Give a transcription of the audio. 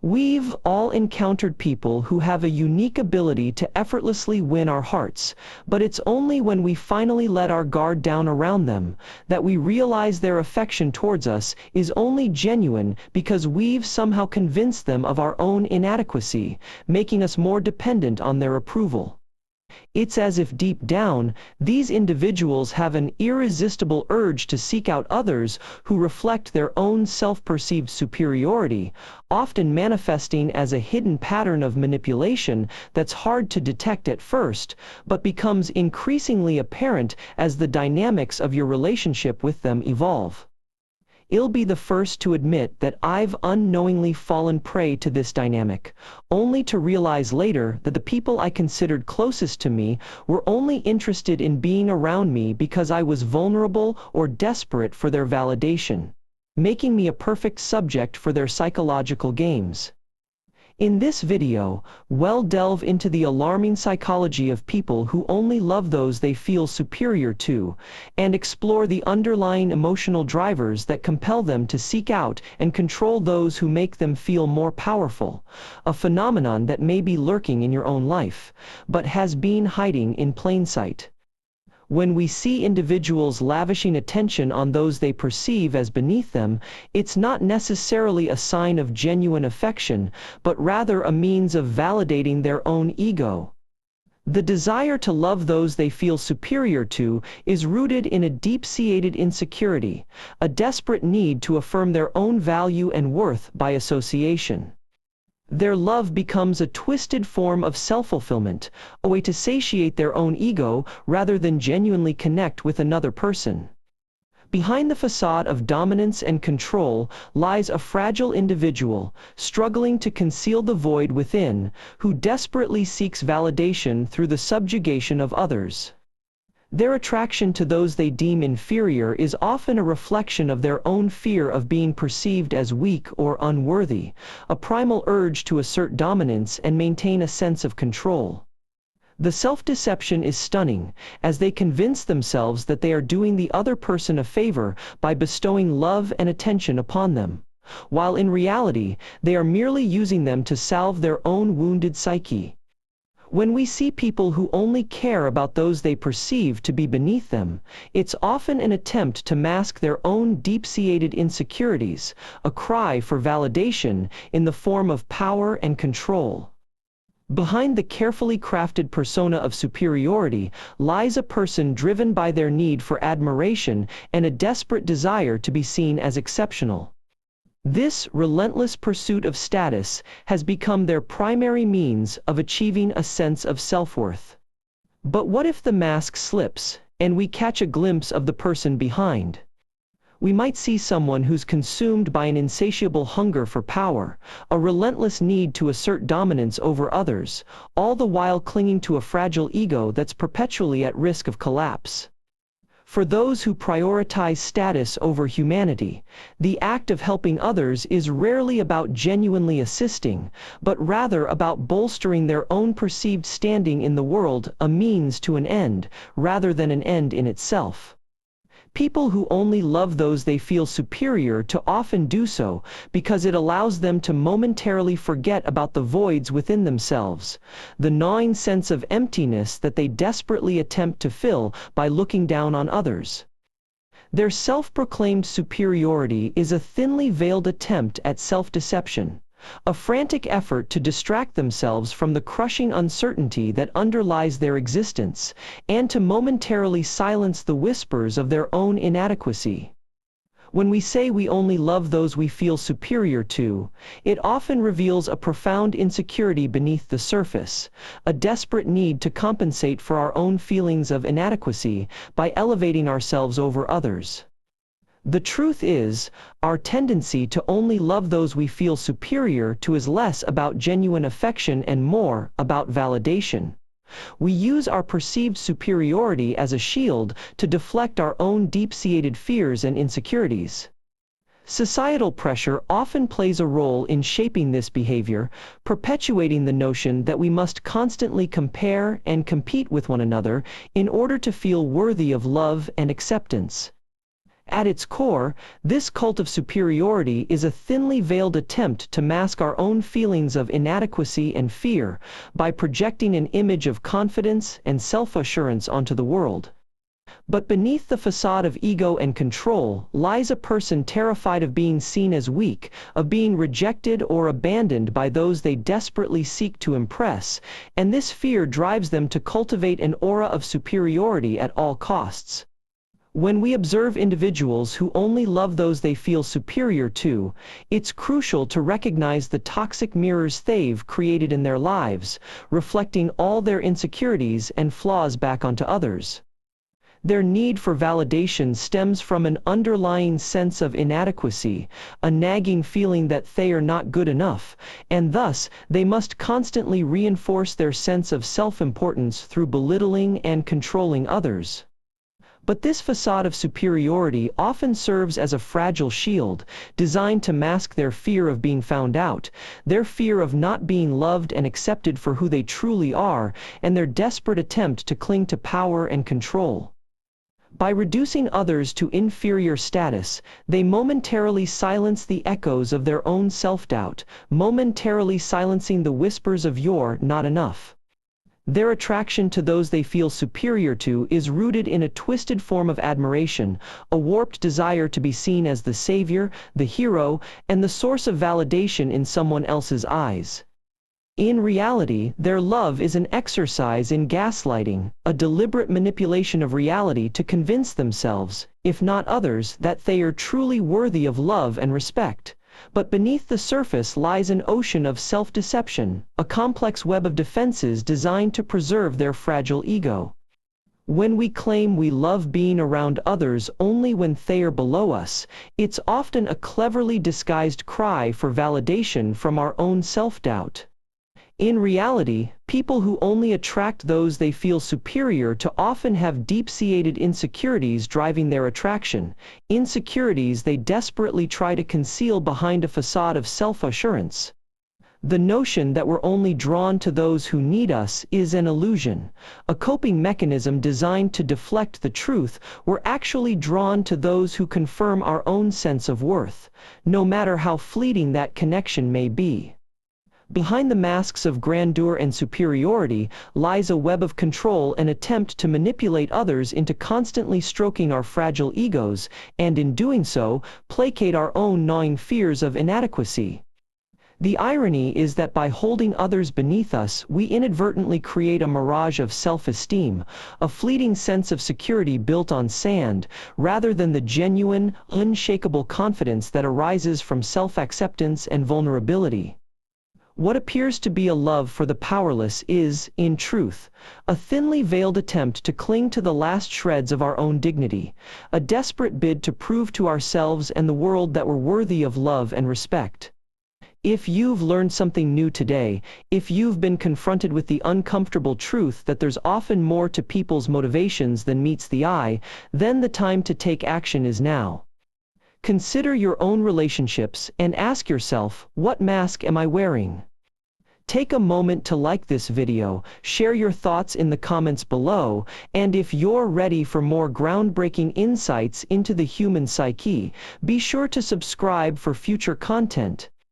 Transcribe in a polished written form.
We've all encountered people who have a unique ability to effortlessly win our hearts, but it's only when we finally let our guard down around them that we realize their affection towards us is only genuine because we've somehow convinced them of our own inadequacy, making us more dependent on their approval. It's as if deep down, these individuals have an irresistible urge to seek out others who reflect their own self-perceived superiority, often manifesting as a hidden pattern of manipulation that's hard to detect at first, but becomes increasingly apparent as the dynamics of your relationship with them evolve. I'll be the first to admit that I've unknowingly fallen prey to this dynamic, only to realize later that the people I considered closest to me were only interested in being around me because I was vulnerable or desperate for their validation, making me a perfect subject for their psychological games. In this video, we'll delve into the alarming psychology of people who only love those they feel superior to, and explore the underlying emotional drivers that compel them to seek out and control those who make them feel more powerful, a phenomenon that may be lurking in your own life, but has been hiding in plain sight. When we see individuals lavishing attention on those they perceive as beneath them, it's not necessarily a sign of genuine affection, but rather a means of validating their own ego. The desire to love those they feel superior to is rooted in a deep-seated insecurity, a desperate need to affirm their own value and worth by association. Their love becomes a twisted form of self-fulfillment, a way to satiate their own ego rather than genuinely connect with another person. Behind the facade of dominance and control lies a fragile individual, struggling to conceal the void within, who desperately seeks validation through the subjugation of others. Their attraction to those they deem inferior is often a reflection of their own fear of being perceived as weak or unworthy, a primal urge to assert dominance and maintain a sense of control. The self-deception is stunning, as they convince themselves that they are doing the other person a favor by bestowing love and attention upon them, while in reality, they are merely using them to salve their own wounded psyche. When we see people who only care about those they perceive to be beneath them, it's often an attempt to mask their own deep-seated insecurities, a cry for validation in the form of power and control. Behind the carefully crafted persona of superiority lies a person driven by their need for admiration and a desperate desire to be seen as exceptional. This relentless pursuit of status has become their primary means of achieving a sense of self-worth. But what if the mask slips, and we catch a glimpse of the person behind? We might see someone who's consumed by an insatiable hunger for power, a relentless need to assert dominance over others, all the while clinging to a fragile ego that's perpetually at risk of collapse. For those who prioritize status over humanity, the act of helping others is rarely about genuinely assisting, but rather about bolstering their own perceived standing in the world, a means to an end, rather than an end in itself. People who only love those they feel superior to often do so because it allows them to momentarily forget about the voids within themselves, the gnawing sense of emptiness that they desperately attempt to fill by looking down on others. Their self-proclaimed superiority is a thinly veiled attempt at self-deception, a frantic effort to distract themselves from the crushing uncertainty that underlies their existence, and to momentarily silence the whispers of their own inadequacy. When we say we only love those we feel superior to, it often reveals a profound insecurity beneath the surface, a desperate need to compensate for our own feelings of inadequacy by elevating ourselves over others. The truth is, our tendency to only love those we feel superior to is less about genuine affection and more about validation. We use our perceived superiority as a shield to deflect our own deep-seated fears and insecurities. Societal pressure often plays a role in shaping this behavior, perpetuating the notion that we must constantly compare and compete with one another in order to feel worthy of love and acceptance. At its core, this cult of superiority is a thinly veiled attempt to mask our own feelings of inadequacy and fear by projecting an image of confidence and self-assurance onto the world. But beneath the facade of ego and control lies a person terrified of being seen as weak, of being rejected or abandoned by those they desperately seek to impress, and this fear drives them to cultivate an aura of superiority at all costs. When we observe individuals who only love those they feel superior to, it's crucial to recognize the toxic mirrors they've created in their lives, reflecting all their insecurities and flaws back onto others. Their need for validation stems from an underlying sense of inadequacy, a nagging feeling that they are not good enough, and thus they must constantly reinforce their sense of self-importance through belittling and controlling others. But this facade of superiority often serves as a fragile shield, designed to mask their fear of being found out, their fear of not being loved and accepted for who they truly are, and their desperate attempt to cling to power and control. By reducing others to inferior status, they momentarily silence the echoes of their own self-doubt, momentarily silencing the whispers of "you're not enough." Their attraction to those they feel superior to is rooted in a twisted form of admiration, a warped desire to be seen as the savior, the hero, and the source of validation in someone else's eyes. In reality, their love is an exercise in gaslighting, a deliberate manipulation of reality to convince themselves, if not others, that they are truly worthy of love and respect. But beneath the surface lies an ocean of self-deception, a complex web of defenses designed to preserve their fragile ego. When we claim we love being around others only when they are below us, it's often a cleverly disguised cry for validation from our own self-doubt. In reality, people who only attract those they feel superior to often have deep-seated insecurities driving their attraction, insecurities they desperately try to conceal behind a facade of self-assurance. The notion that we're only drawn to those who need us is an illusion, a coping mechanism designed to deflect the truth. We're actually drawn to those who confirm our own sense of worth, no matter how fleeting that connection may be. Behind the masks of grandeur and superiority lies a web of control, an attempt to manipulate others into constantly stroking our fragile egos, and in doing so, placate our own gnawing fears of inadequacy. The irony is that by holding others beneath us, we inadvertently create a mirage of self-esteem, a fleeting sense of security built on sand, rather than the genuine, unshakable confidence that arises from self-acceptance and vulnerability. What appears to be a love for the powerless is, in truth, a thinly veiled attempt to cling to the last shreds of our own dignity, a desperate bid to prove to ourselves and the world that we're worthy of love and respect. If you've learned something new today, if you've been confronted with the uncomfortable truth that there's often more to people's motivations than meets the eye, then the time to take action is now. Consider your own relationships and ask yourself, what mask am I wearing? Take a moment to like this video, share your thoughts in the comments below, and if you're ready for more groundbreaking insights into the human psyche, be sure to subscribe for future content.